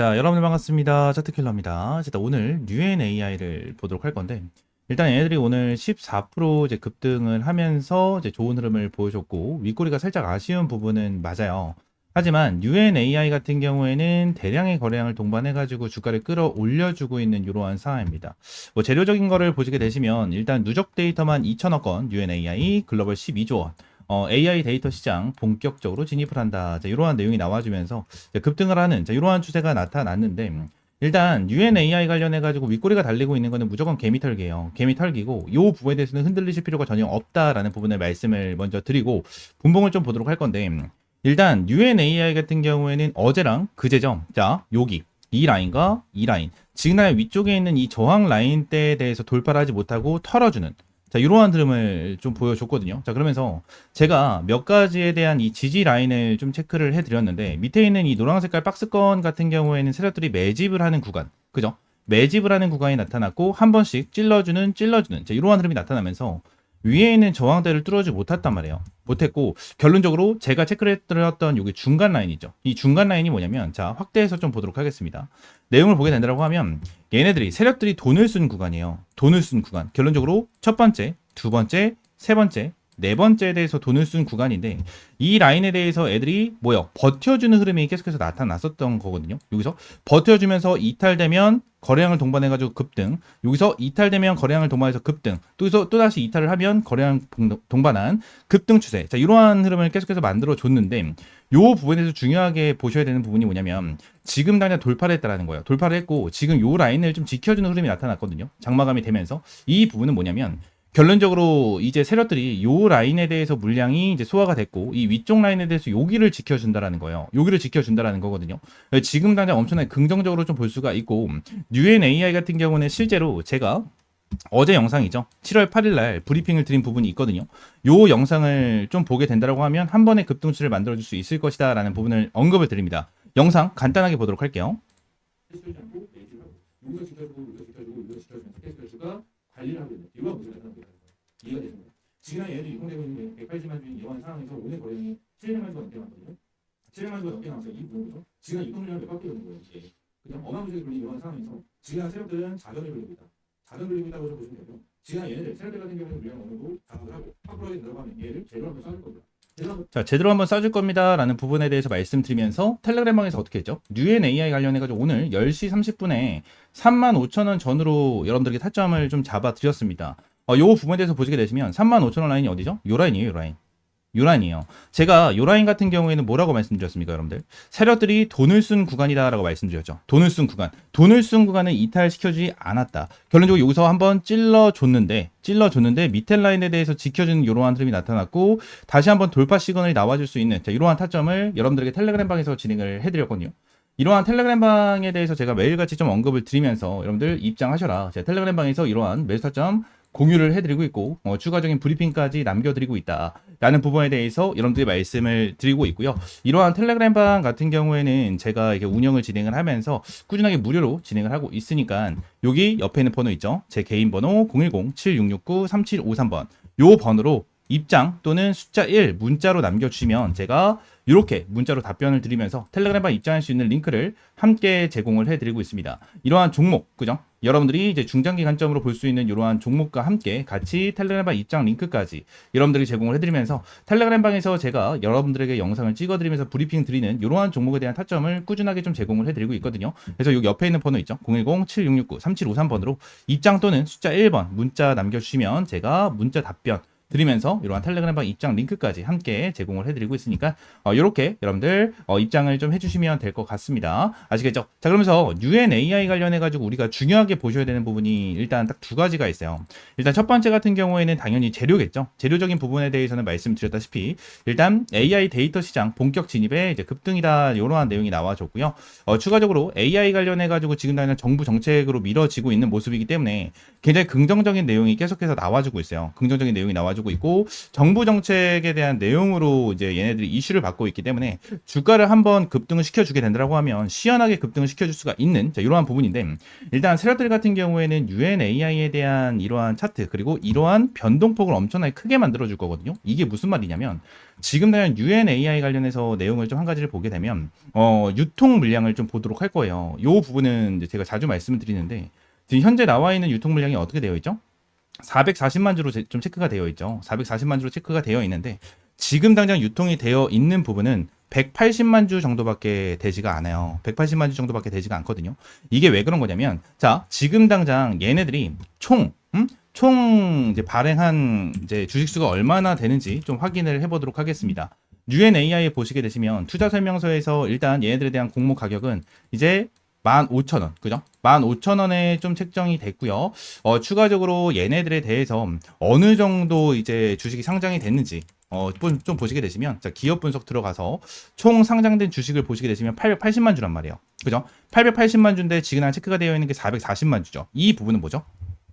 자, 여러분들 반갑습니다. 차트킬러입니다. 일단 오늘 UNAI를 보도록 할 건데, 일단 얘네들이 오늘 14% 이제 급등을 하면서 이제 좋은 흐름을 보여줬고, 윗꼬리가 살짝 아쉬운 부분은 맞아요. 하지만 UNAI 같은 경우에는 대량의 거래량을 동반해가지고 주가를 끌어올려주고 있는 이러한 상황입니다. 뭐 재료적인 거를 보시게 되시면 일단 누적 데이터만 2천억 건, UNAI 글로벌 12조 원. AI 데이터 시장 본격적으로 진입을 한다. 자, 이러한 내용이 나와주면서 급등을 하는 이러한 추세가 나타났는데, 일단 UNAI 관련해 가지고 윗꼬리가 달리고 있는 거는 무조건 개미 털기예요. 개미 털기고 이 부분에 대해서는 흔들리실 필요가 전혀 없다라는 부분을 말씀을 먼저 드리고 분봉을 좀 보도록 할 건데, 일단 UNAI 같은 경우에는 어제랑 그제죠. 자, 여기 이 라인과 이 라인, 지그날 위쪽에 있는 이 저항 라인대에 대해서 돌파를 하지 못하고 털어주는, 자, 이러한 흐름을 좀 보여줬거든요. 자, 그러면서 제가 몇 가지에 대한 이 지지 라인을 좀 체크를 해드렸는데, 밑에 있는 이 노란 색깔 박스권 같은 경우에는 세력들이 매집을 하는 구간, 그죠? 매집을 하는 구간이 나타났고, 한 번씩 찔러주는, 자, 이러한 흐름이 나타나면서 위에 있는 저항대를 뚫어주지 못했단 말이에요. 못했고, 결론적으로 제가 체크를 해드렸던 여기 중간 라인이죠. 이 중간 라인이 뭐냐면, 자, 확대해서 좀 보도록 하겠습니다. 내용을 보게 된다고 하면, 얘네들이 세력들이 돈을 쓴 구간이에요. 돈을 쓴 구간. 결론적으로 첫 번째, 두 번째, 세 번째, 네 번째에 대해서 돈을 쓴 구간인데, 이 라인에 대해서 애들이 뭐요? 버텨주는 흐름이 계속해서 나타났었던 거거든요. 여기서 버텨주면서 이탈되면 거래량을 동반해가지고 급등, 여기서 이탈되면 거래량을 동반해서 급등, 또 여기서 또다시 이탈을 하면 거래량 동반한 급등 추세. 자, 이러한 흐름을 계속해서 만들어 줬는데, 요 부분에서 중요하게 보셔야 되는 부분이 뭐냐면, 지금 당장 돌파를 했다라는 거예요. 돌파를 했고, 지금 요 라인을 좀 지켜주는 흐름이 나타났거든요. 장마감이 되면서. 이 부분은 뭐냐면, 결론적으로 이제 세력들이 요 라인에 대해서 물량이 이제 소화가 됐고, 이 위쪽 라인에 대해서 여기를 지켜준다라는 거예요. 여기를 지켜준다라는 거거든요. 지금 당장 엄청나게 긍정적으로 좀 볼 수가 있고, UNAI 같은 경우는 실제로 제가 어제 영상이죠. 7월 8일 날 브리핑을 드린 부분이 있거든요. 요 영상을 좀 보게 된다라고 하면 한 번의 급등추를 만들어줄 수 있을 것이다 라는 부분을 언급을 드립니다. 영상 간단하게 보도록 할게요. 관리를 하고 있는 이러한 문제가 나타나고 있다는 거예요. 이해가 되십니까? 지금 얘네들이 유통되고 있는 180만 주인 이러한 상황에서 오늘 거래량이 700만 주가 넘게 나왔거든요. 700만 주가 넘게 나와서 이 부분이죠. 지금 유통 물량을 몇 바퀴 되는 거예요. 이게 그냥 어마무시하게 돌린 이러한 상황에서 지금 세력들은 자전을 돌리고 있다. 자전 돌리고 있다고 좀 보시면 되고요. 지금 얘네들 세력들 같은 경우는 물량 어느 정도 장악을 하고 확보하게 된다고 하면 얘를 제대로 한번 쏴줄 겁니다. 자, 제대로 한번 쏴줄 겁니다 라는 부분에 대해서 말씀드리면서 텔레그램방에서 어떻게 했죠? UNAI 관련해가지고 오늘 10시 30분에 35,000원 전후로 여러분들에게 타점을 좀 잡아드렸습니다. 요 부분에 대해서 보시게 되시면 35,000원 라인이 어디죠? 요 라인이에요, 요 라인. 요 라인이에요. 제가 요 라인 같은 경우에는 뭐라고 말씀드렸습니까, 여러분들? 세력들이 돈을 쓴 구간이다라고 말씀드렸죠. 돈을 쓴 구간. 돈을 쓴 구간을 이탈시켜주지 않았다. 결론적으로 여기서 한번 찔러줬는데 밑에 라인에 대해서 지켜주는 이러한 흐름이 나타났고, 다시 한번 돌파 시그널이 나와줄 수 있는 이러한 타점을 여러분들에게 텔레그램방에서 진행을 해드렸거든요. 이러한 텔레그램방에 대해서 제가 매일같이 좀 언급을 드리면서 여러분들 입장하셔라. 제가 텔레그램방에서 이러한 매수 타점 공유를 해드리고 있고, 추가적인 브리핑까지 남겨드리고 있다 라는 부분에 대해서 여러분들이 말씀을 드리고 있고요. 이러한 텔레그램방 같은 경우에는 제가 이렇게 운영을 진행을 하면서 꾸준하게 무료로 진행을 하고 있으니까, 여기 옆에 있는 번호 있죠. 제 개인 번호 010-7669-3753번 요 번호로 입장 또는 숫자 1 문자로 남겨주시면 제가 이렇게 문자로 답변을 드리면서 텔레그램방 입장할 수 있는 링크를 함께 제공을 해드리고 있습니다. 이러한 종목, 그죠? 여러분들이 이제 중장기 관점으로 볼 수 있는 이러한 종목과 함께 같이 텔레그램방 입장 링크까지 여러분들이 제공을 해드리면서, 텔레그램방에서 제가 여러분들에게 영상을 찍어드리면서 브리핑 드리는 이러한 종목에 대한 타점을 꾸준하게 좀 제공을 해드리고 있거든요. 그래서 여기 옆에 있는 번호 있죠. 010-7669-3753번으로 입장 또는 숫자 1번 문자 남겨주시면 제가 문자 답변 드리면서 이러한 텔레그램방 입장 링크까지 함께 제공을 해드리고 있으니까 이렇게 여러분들 입장을 좀 해주시면 될 것 같습니다. 아시겠죠? 자, 그러면서 UNAI 관련해가지고 우리가 중요하게 보셔야 되는 부분이 일단 딱 두 가지가 있어요. 일단 첫 번째 같은 경우에는 당연히 재료겠죠. 재료적인 부분에 대해서는 말씀드렸다시피 일단 AI 데이터 시장 본격 진입에 이제 급등이다 이러한 내용이 나와줬고요. 추가적으로 AI 관련해가지고 지금 당장 정부 정책으로 밀어지고 있는 모습이기 때문에 굉장히 긍정적인 내용이 계속해서 나와주고 있어요. 긍정적인 내용이 나와주고 나와주고 있고 정부 정책에 대한 내용으로 이제 얘네들이 이슈를 받고 있기 때문에 주가를 한번 급등을 시켜주게 된다고 하면 시원하게 급등을 시켜줄 수가 있는 자, 이러한 부분인데 일단 세력들 같은 경우에는 UNAI에 대한 이러한 차트 그리고 이러한 변동폭을 엄청나게 크게 만들어줄 거거든요. 이게 무슨 말이냐면 지금 당연 UNAI 관련해서 내용을 좀 한 가지를 보게 되면 유통 물량을 좀 보도록 할 거예요. 이 부분은 이제 제가 자주 말씀을 드리는데 지금 현재 나와 있는 유통 물량이 어떻게 되어 있죠? 440만 주로 좀 체크가 되어 있죠. 440만 주로 체크가 되어 있는데 지금 당장 유통이 되어 있는 부분은 180만 주 정도밖에 되지가 않아요. 180만 주 정도밖에 되지가 않거든요. 이게 왜 그런 거냐면 자, 지금 당장 얘네들이 총 이제 발행한 이제 주식수가 얼마나 되는지 좀 확인을 해보도록 하겠습니다. UNAI에 보시게 되시면 투자 설명서에서 일단 얘네들에 대한 공모 가격은 이제 15,000원, 그죠? 15,000원에 좀 책정이 됐고요. 추가적으로 얘네들에 대해서 어느 정도 이제 주식이 상장이 됐는지 좀 보시게 되시면 자, 기업 분석 들어가서 총 상장된 주식을 보시게 되시면 880만 주란 말이에요. 그죠? 880만 주인데 지금 체크가 되어 있는 게 440만 주죠. 이 부분은 뭐죠?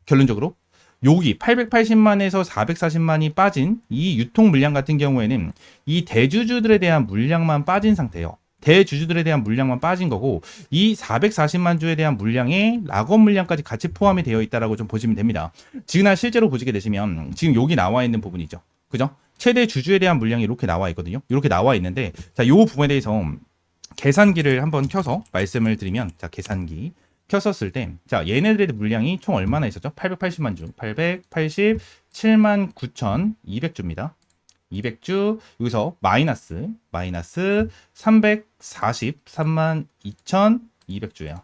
결론적으로 여기 880만에서 440만이 빠진 이 유통 물량 같은 경우에는 이 대주주들에 대한 물량만 빠진 상태예요. 대주주들에 대한 물량만 빠진 거고 이 440만 주에 대한 물량에 락업 물량까지 같이 포함이 되어 있다라고 좀 보시면 됩니다. 지금 실제로 보시게 되시면 지금 여기 나와 있는 부분이죠. 그죠? 최대 주주에 대한 물량이 이렇게 나와 있거든요. 이렇게 나와 있는데 자, 이 부분에 대해서 계산기를 한번 켜서 말씀을 드리면 자, 계산기 켰었을 때, 자, 얘네들의 물량이 총 얼마나 있었죠? 880만 주. 887만 9,200주입니다. 200주, 여기서 마이너스 343만 2,200주예요.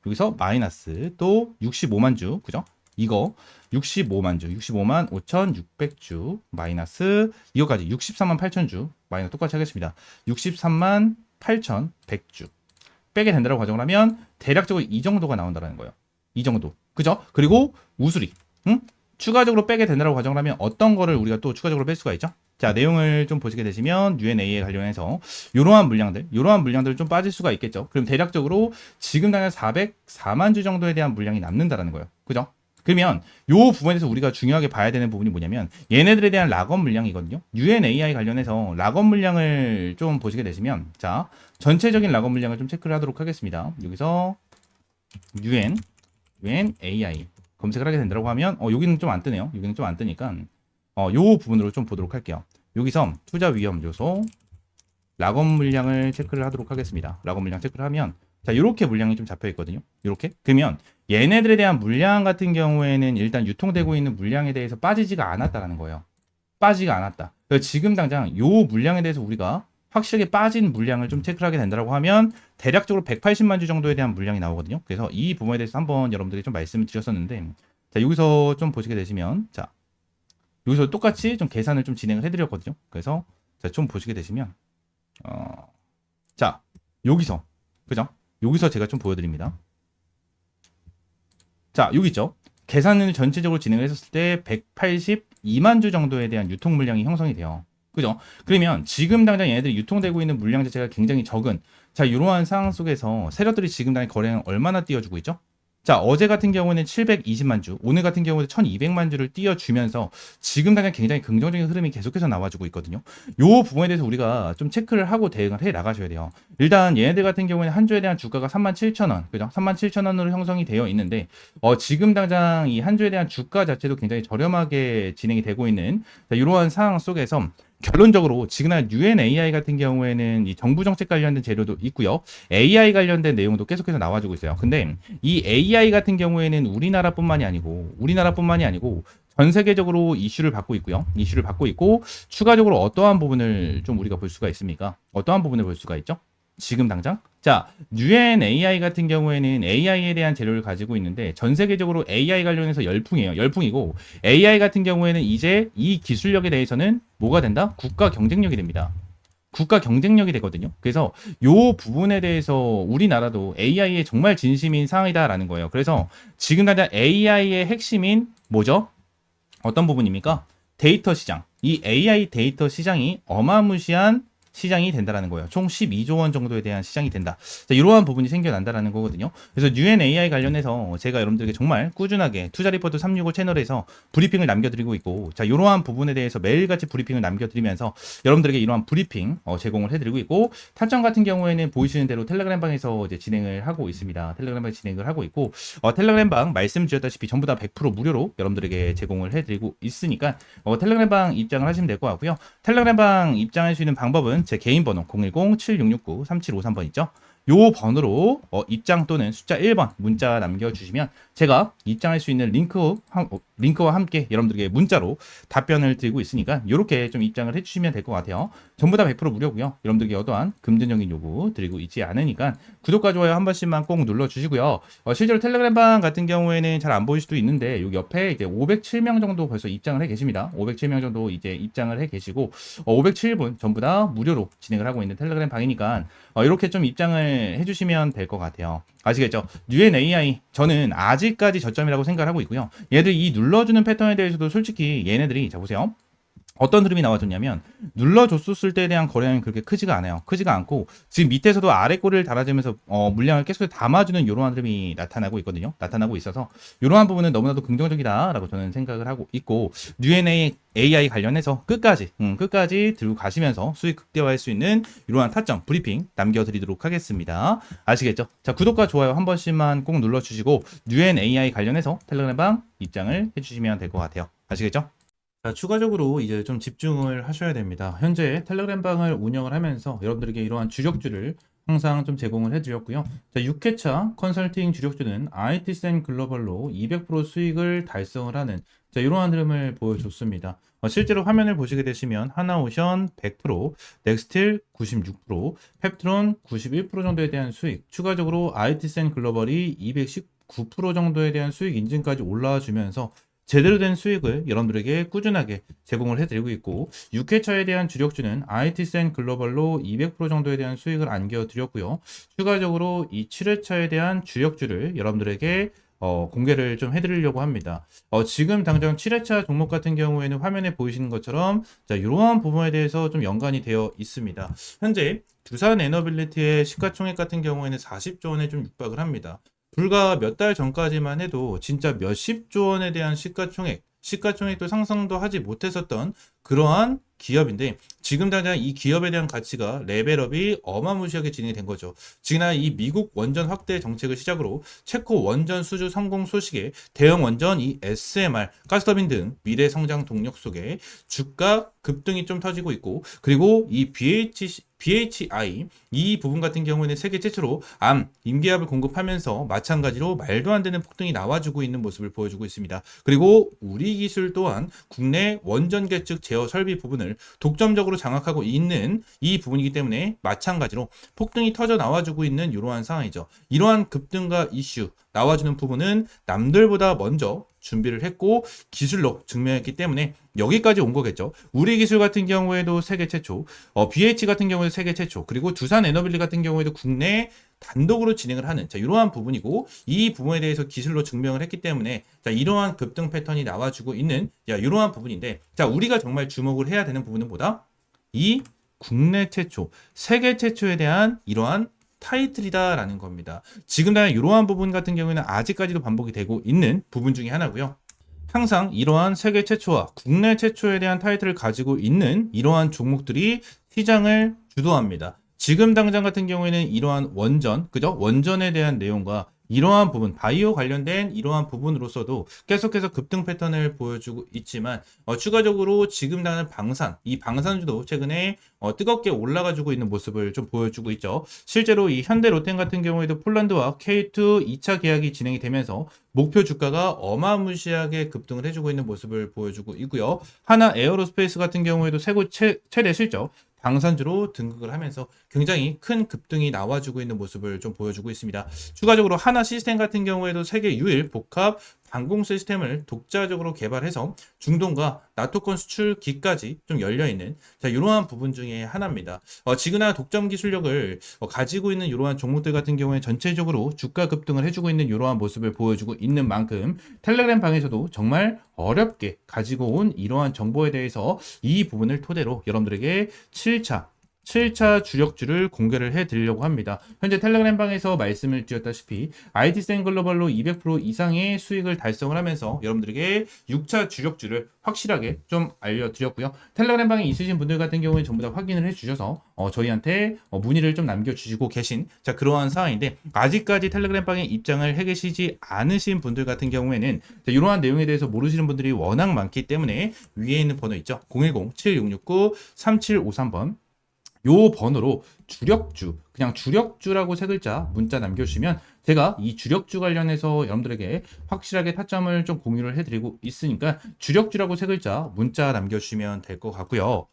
여기서 마이너스 또 65만 주, 그죠? 이거 65만 주, 65만 5,600주, 마이너스 이거까지 63만 8,000주, 마이너스 똑같이 하겠습니다. 63만 8,100주. 빼게 된다고 가정을 하면 대략적으로 이 정도가 나온다는 거예요. 이 정도. 그죠? 그리고 우수리. 추가적으로 빼게 된다고 가정을 하면 어떤 거를 우리가 또 추가적으로 뺄 수가 있죠? 자, 내용을 좀 보시게 되시면 UNA에 관련해서 이러한 물량들을 좀 빠질 수가 있겠죠. 그럼 대략적으로 지금 당장 404만 주 정도에 대한 물량이 남는다는 거예요. 그죠? 그러면 이 부분에서 우리가 중요하게 봐야 되는 부분이 뭐냐면 얘네들에 대한 락업 물량이거든요. UNAI 관련해서 락업 물량을 좀 보시게 되시면 자, 전체적인 락업 물량을 좀 체크를 하도록 하겠습니다. 여기서 UNAI 검색을 하게 된다고 하면 여기는 좀 안 뜨네요. 여기는 좀 안 뜨니까 요 부분으로 좀 보도록 할게요. 여기서 투자 위험 요소 락업 물량을 체크를 하도록 하겠습니다. 락업 물량 체크를 하면 자, 요렇게 물량이 좀 잡혀 있거든요. 요렇게. 그러면 얘네들에 대한 물량 같은 경우에는 일단 유통되고 있는 물량에 대해서 빠지지가 않았다라는 거예요. 빠지가 않았다. 그래서 지금 당장 요 물량에 대해서 우리가 확실하게 빠진 물량을 좀 체크를 하게 된다고 하면 대략적으로 180만 주 정도에 대한 물량이 나오거든요. 그래서 이 부분에 대해서 한번 여러분들이 좀 말씀을 드렸었는데 자, 여기서 좀 보시게 되시면 자, 여기서 똑같이 좀 계산을 좀 진행을 해드렸거든요. 그래서 자, 좀 보시게 되시면 자, 여기서 그죠? 여기서 제가 좀 보여드립니다. 자, 여기 있죠. 계산을 전체적으로 진행을 했었을 때 182만 주 정도에 대한 유통 물량이 형성이 돼요. 그죠? 그러면 지금 당장 얘네들이 유통되고 있는 물량 자체가 굉장히 적은 자, 이러한 상황 속에서 세력들이 지금 당장 거래량 얼마나 띄워주고 있죠? 자, 어제 같은 경우는 720만 주, 오늘 같은 경우는 1200만 주를 띄워주면서 지금 당장 굉장히 긍정적인 흐름이 계속해서 나와주고 있거든요. 요 부분에 대해서 우리가 좀 체크를 하고 대응을 해 나가셔야 돼요. 일단 얘네들 같은 경우에는 한 주에 대한 주가가 37,000원, 그죠? 37,000원으로 형성이 되어 있는데 지금 당장 이 한 주에 대한 주가 자체도 굉장히 저렴하게 진행이 되고 있는 자, 이러한 상황 속에서 결론적으로 지금 UNAI 같은 경우에는 이 정부 정책 관련된 재료도 있고요. AI 관련된 내용도 계속해서 나와주고 있어요. 근데 이 AI 같은 경우에는 우리나라뿐만이 아니고 전 세계적으로 이슈를 받고 있고요. 이슈를 받고 있고 추가적으로 어떠한 부분을 좀 우리가 볼 수가 있습니까? 어떠한 부분을 볼 수가 있죠? 지금 당장? 자, UNAI 같은 경우에는 AI에 대한 재료를 가지고 있는데 전 세계적으로 AI 관련해서 열풍이에요. 열풍이고 AI 같은 경우에는 이제 이 기술력에 대해서는 뭐가 된다? 국가 경쟁력이 됩니다. 국가 경쟁력이 되거든요. 그래서 요 부분에 대해서 우리나라도 AI에 정말 진심인 상황이다라는 거예요. 그래서 지금 당장 AI의 핵심인 뭐죠? 어떤 부분입니까? 데이터 시장. 이 AI 데이터 시장이 어마무시한 시장이 된다라는 거예요. 총 12조 원 정도에 대한 시장이 된다. 자, 이러한 부분이 생겨난다라는 거거든요. 그래서 뉴앤AI 관련해서 제가 여러분들에게 정말 꾸준하게 투자 리포트 365 채널에서 브리핑을 남겨드리고 있고, 자, 이러한 부분에 대해서 매일같이 브리핑을 남겨드리면서 여러분들에게 이러한 브리핑 제공을 해드리고 있고, 타점 같은 경우에는 보이시는 대로 텔레그램 방에서 이제 진행을 하고 있습니다. 텔레그램 방 진행을 하고 있고, 텔레그램 방 말씀드렸다시피 전부 다 100% 무료로 여러분들에게 제공을 해드리고 있으니까 텔레그램 방 입장을 하시면 될 것 같고요. 텔레그램 방 입장할 수 있는 방법은 제 개인 번호 010-7669-3753번 있죠. 요 번호로 입장 또는 숫자 1번 문자 남겨주시면 제가 입장할 수 있는 링크와 함께 여러분들에게 문자로 답변을 드리고 있으니까 이렇게 좀 입장을 해주시면 될 것 같아요. 전부 다 100% 무료고요. 여러분들에게 어떠한 금전적인 요구 드리고 있지 않으니까 구독과 좋아요 한 번씩만 꼭 눌러주시고요. 실제로 텔레그램 방 같은 경우에는 잘 안 보일 수도 있는데 여기 옆에 이제 507명 정도 벌써 입장을 해 계십니다. 507명 정도 이제 입장을 해 계시고 507분 전부 다 무료로 진행을 하고 있는 텔레그램 방이니까 이렇게 좀 입장을 해주시면 될 것 같아요. 아시겠죠? 뉴앤AI 저는 아직까지 저점이라고 생각을 하고 있고요. 얘들 이 눌러주는 패턴에 대해서도 솔직히 얘네들이 자 보세요. 어떤 흐름이 나와줬냐면 눌러줬을 때에 대한 거래량이 그렇게 크지가 않아요. 크지가 않고 지금 밑에서도 아래 꼬리를 달아주면서 물량을 계속 담아주는 이러한 흐름이 나타나고 있거든요. 나타나고 있어서 이러한 부분은 너무나도 긍정적이다라고 저는 생각을 하고 있고 뉴앤AI 관련해서 끝까지 들고 가시면서 수익 극대화할 수 있는 이러한 타점 브리핑 남겨드리도록 하겠습니다. 아시겠죠? 자, 구독과 좋아요 한 번씩만 꼭 눌러주시고 뉴앤AI 관련해서 텔레그램 방 입장을 해주시면 될 것 같아요. 아시겠죠? 자, 추가적으로 이제 좀 집중을 하셔야 됩니다. 현재 텔레그램 방을 운영을 하면서 여러분들에게 이러한 주력주를 항상 좀 제공을 해드렸고요. 자, 6회차 컨설팅 주력주는 IT센 글로벌로 200% 수익을 달성을 하는 이러한 흐름을 보여줬습니다. 실제로 화면을 보시게 되시면 하나오션 100%, 넥스틸 96%, 펩트론 91% 정도에 대한 수익, 추가적으로 IT센 글로벌이 219% 정도에 대한 수익 인증까지 올라와 주면서 제대로 된 수익을 여러분들에게 꾸준하게 제공을 해드리고 있고 6회차에 대한 주력주는 IT센 글로벌로 200% 정도에 대한 수익을 안겨드렸고요. 추가적으로 이 7회차에 대한 주력주를 여러분들에게 공개를 좀 해드리려고 합니다. 지금 당장 7회차 종목 같은 경우에는 화면에 보이시는 것처럼 자, 이러한 부분에 대해서 좀 연관이 되어 있습니다. 현재 두산 에너빌리티의 시가총액 같은 경우에는 40조 원에 좀 육박을 합니다. 불과 몇 달 전까지만 해도 진짜 몇십조 원에 대한 시가총액도 상상도 하지 못했었던 그러한 기업인데 지금 당장 이 기업에 대한 가치가 레벨업이 어마무시하게 진행이 된 거죠. 지난 이 미국 원전 확대 정책을 시작으로 체코 원전 수주 성공 소식에 대형 원전 이 SMR, 가스터빈 등 미래 성장 동력 속에 주가 급등이 좀 터지고 있고 그리고 이 BHI 이 부분 같은 경우에는 세계 최초로 암 임기압을 공급하면서 마찬가지로 말도 안 되는 폭등이 나와주고 있는 모습을 보여주고 있습니다. 그리고 우리 기술 또한 국내 원전 계측 제어 설비 부분을 독점적으로 장악하고 있는 이 부분이기 때문에 마찬가지로 폭등이 터져 나와주고 있는 이러한 상황이죠. 이러한 급등과 이슈 나와주는 부분은 남들보다 먼저 준비를 했고 기술로 증명했기 때문에 여기까지 온 거겠죠. 우리 기술 같은 경우에도 세계 최초, BH 같은 경우에도 세계 최초, 그리고 두산 에너빌리 같은 경우에도 국내 단독으로 진행을 하는 이러한 부분이고 이 부분에 대해서 기술로 증명을 했기 때문에 이러한 급등 패턴이 나와주고 있는 이러한 부분인데 우리가 정말 주목을 해야 되는 부분은 뭐다? 이 국내 최초, 세계 최초에 대한 이러한 타이틀이다라는 겁니다. 지금 당장 이러한 부분 같은 경우에는 아직까지도 반복이 되고 있는 부분 중에 하나고요. 항상 이러한 세계 최초와 국내 최초에 대한 타이틀을 가지고 있는 이러한 종목들이 시장을 주도합니다. 지금 당장 같은 경우에는 이러한 원전에 대한 내용과 이러한 부분, 바이오 관련된 이러한 부분으로서도 계속해서 급등 패턴을 보여주고 있지만 추가적으로 지금 당장 이 방산주도 최근에 뜨겁게 올라가지고 있는 모습을 좀 보여주고 있죠. 실제로 이 현대 롯데 같은 경우에도 폴란드와 K2 2차 계약이 진행이 되면서 목표 주가가 어마무시하게 급등을 해주고 있는 모습을 보여주고 있고요. 하나 에어로스페이스 같은 경우에도 최대 실적 방산주로 등극을 하면서 굉장히 큰 급등이 나와주고 있는 모습을 좀 보여주고 있습니다. 추가적으로 하나 시스템 같은 경우에도 세계 유일 복합 방공 시스템을 독자적으로 개발해서 중동과 나토권 수출기까지 좀 열려있는 이러한 부분 중에 하나입니다. 지그나 독점 기술력을 가지고 있는 이러한 종목들 같은 경우에 전체적으로 주가 급등을 해주고 있는 이러한 모습을 보여주고 있는 만큼 텔레그램 방에서도 정말 어렵게 가지고 온 이러한 정보에 대해서 이 부분을 토대로 여러분들에게 7차 7차 주력주를 공개를 해드리려고 합니다. 현재 텔레그램 방에서 말씀을 드렸다시피 IT센 글로벌로 200% 이상의 수익을 달성을 하면서 여러분들에게 6차 주력주를 확실하게 좀 알려드렸고요. 텔레그램 방에 있으신 분들 같은 경우에 전부 다 확인을 해주셔서 저희한테 문의를 좀 남겨주시고 계신 그러한 상황인데, 아직까지 텔레그램 방에 입장을 해 계시지 않으신 분들 같은 경우에는 이러한 내용에 대해서 모르시는 분들이 워낙 많기 때문에 위에 있는 번호 있죠. 010-7669-3753번 요 번호로 주력주, 그냥 주력주라고 세 글자 문자 남겨주시면 제가 이 주력주 관련해서 여러분들에게 확실하게 타점을 좀 공유를 해드리고 있으니까 주력주라고 세 글자 문자 남겨주시면 될 것 같고요.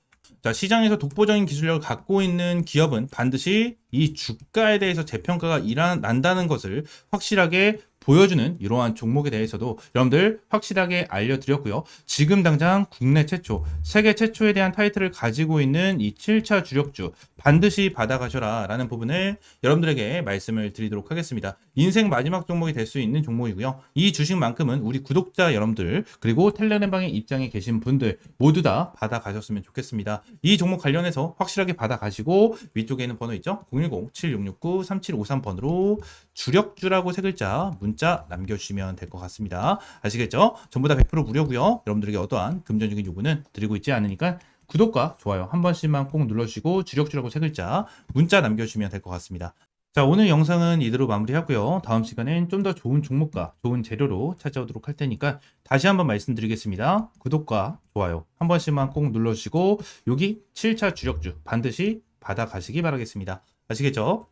자, 시장에서 독보적인 기술력을 갖고 있는 기업은 반드시 이 주가에 대해서 재평가가 난다는 것을 확실하게 보여주는 이러한 종목에 대해서도 여러분들 확실하게 알려드렸고요. 지금 당장 국내 최초, 세계 최초에 대한 타이틀을 가지고 있는 이 7차 주력주 반드시 받아가셔라 라는 부분을 여러분들에게 말씀을 드리도록 하겠습니다. 인생 마지막 종목이 될 수 있는 종목이고요. 이 주식만큼은 우리 구독자 여러분들 그리고 텔레그램방에 입장에 계신 분들 모두 다 받아가셨으면 좋겠습니다. 이 종목 관련해서 확실하게 받아가시고 위쪽에 있는 번호 있죠? 010-7669-3753번으로 주력주라고 세 글자 문자 남겨주시면 될 것 같습니다. 아시겠죠? 전부 다 100% 무료고요. 여러분들에게 어떠한 금전적인 요구는 드리고 있지 않으니까 구독과 좋아요 한 번씩만 꼭 눌러주시고 주력주라고 세 글자 문자 남겨주시면 될 것 같습니다. 자, 오늘 영상은 이대로 마무리하고요. 다음 시간엔 좀 더 좋은 종목과 좋은 재료로 찾아오도록 할 테니까 다시 한번 말씀드리겠습니다. 구독과 좋아요 한 번씩만 꼭 눌러주시고 여기 7차 주력주 반드시 받아가시기 바라겠습니다. 아시겠죠?